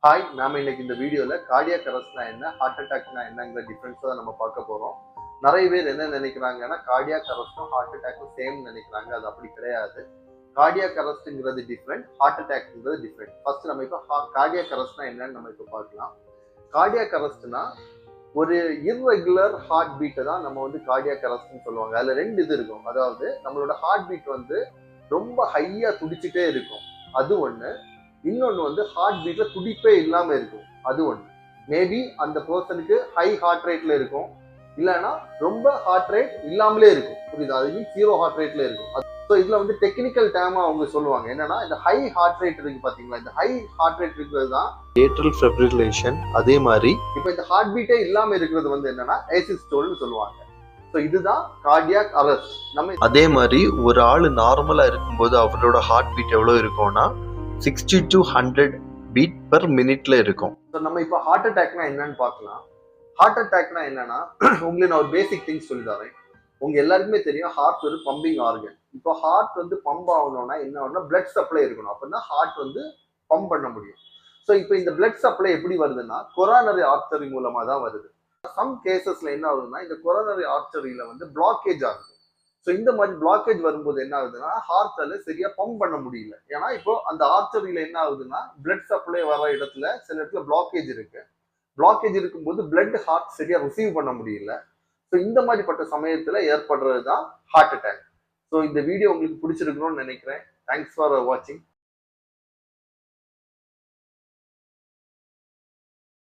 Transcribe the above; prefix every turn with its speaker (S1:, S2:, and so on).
S1: Hi, நாம இன்னைக்கு இந்த வீடியோல கார்டியாக் அரெஸ்ட்னா என்ன, ஹார்ட் அட்டாக்னா என்னங்கிற டிஃபரன்ஸ் தான் நம்ம பார்க்க போறோம். நிறைய பேர் என்ன நினைக்கிறாங்கன்னா கார்டியாக் அரெஸ்டும் ஹார்ட் அட்டாக்கும் சேம் நினைக்கிறாங்க. அது அப்படி கிடையாது. கார்டியாக் அரெஸ்ட்ங்கிறது டிஃப்ரெண்ட், ஹார்ட் அட்டாக்ங்கிறது டிஃப்ரெண்ட். ஃபர்ஸ்ட் நம்ம இப்போ கார்டியாக் அரெஸ்ட்னா என்னன்னு நம்ம இப்போ பார்க்கலாம். கார்டியாக் அரெஸ்ட்னா ஒரு இர்ரெகுலர் ஹார்ட் பீட்டை தான் நம்ம வந்து கார்டியாக் அரெஸ்ட்னு சொல்லுவாங்க. அதுல ரெண்டு இது இருக்கும். அதாவது நம்மளோட ஹார்ட் பீட் வந்து ரொம்ப ஹையா துடிச்சுட்டே இருக்கும், அது ஒண்ணு. இன்னொன்னு வந்து ஹார்ட் பீட்ல துடிப்பே இல்லாம இருக்கும், அது ஒண்ணு. மேபி அந்த பர்சனுக்கு ஹை ஹார்ட் ரேட்ல இருக்கும், இல்லைன்னா ரொம்ப ஹார்ட் ரேட் இல்லாமலே இருக்கும். புரியுது? அது ஜீரோ ஹார்ட் ரேட்ல இருக்கும். ஸோ இதுல வந்து டெக்னிக்கல் டேர்மா அவங்க சொல்லுவாங்க என்னன்னா, இந்த ஹை ஹார்ட் ரேட் இருக்கு பாத்தீங்களா, இந்த ஹை ஹார்ட் ரேட் இருக்கிறது தான் ஏட்ரல் ஃபெப்ரிலேஷன். அதே மாதிரி இப்போ இந்த ஹார்ட் பீட்டே இல்லாம இருக்கிறது வந்து என்னன்னா ஏசிஸ்டோல்னு சொல்லுவாங்க. ஸோ இதுதான் கார்டியாக் அரெஸ்ட். நம்ம அதே மாதிரி ஒரு ஆள் நார்மலா இருக்கும்போது அவரோட ஹார்ட் பீட் எவ்வளவு இருக்கும்னா 60 to 100 பீட் பர் மினிட்ல இருக்கும். ஸோ நம்ம இப்போ ஹார்ட் அட்டாக்னா என்னன்னு பார்க்கலாம். ஹார்ட் அட்டாக்னா என்னன்னா, உங்களுக்கு நான் ஒரு பேசிக் திங்ஸ் சொல்லி தரேன். உங்க எல்லாருக்குமே தெரியும் ஹார்ட் வந்து பம்பிங் ஆர்கன். இப்போ ஹார்ட் வந்து பம்ப் ஆகணும்னா என்ன ஆகணும்னா பிளட் சப்ளை இருக்கணும், அப்படின்னா ஹார்ட் வந்து பம்ப் பண்ண முடியும். ஸோ இப்போ இந்த பிளட் சப்ளை எப்படி வருதுன்னா கொரோனரி ஆர்டரி மூலமா தான் வருது. சம் கேசஸ்ல என்ன ஆகுதுன்னா இந்த கொரோனரி ஆர்டரியில வந்து பிளாக்கேஜ் ஆகுது. ஸோ இந்த மாதிரி பிளாக்கேஜ் வரும்போது என்ன ஆகுதுன்னா ஹார்ட்டால சரியா பம்ப் பண்ண முடியல. ஏன்னா இப்போ அந்த ஆர்டரியில என்ன ஆகுதுன்னா பிளட் சப்ளை வர இடத்துல சில இடத்துல பிளாக்கேஜ் இருக்கு. பிளாக்கேஜ் இருக்கும்போது பிளட் ஹார்ட் சரியா ரிசீவ் பண்ண முடியல. ஸோ இந்த மாதிரிப்பட்ட சமயத்துல ஏற்படுறது தான் ஹார்ட் அட்டாக். ஸோ இந்த வீடியோ உங்களுக்கு பிடிச்சிருக்கணும்னு நினைக்கிறேன். தேங்க்ஸ் ஃபார் வாட்சிங்.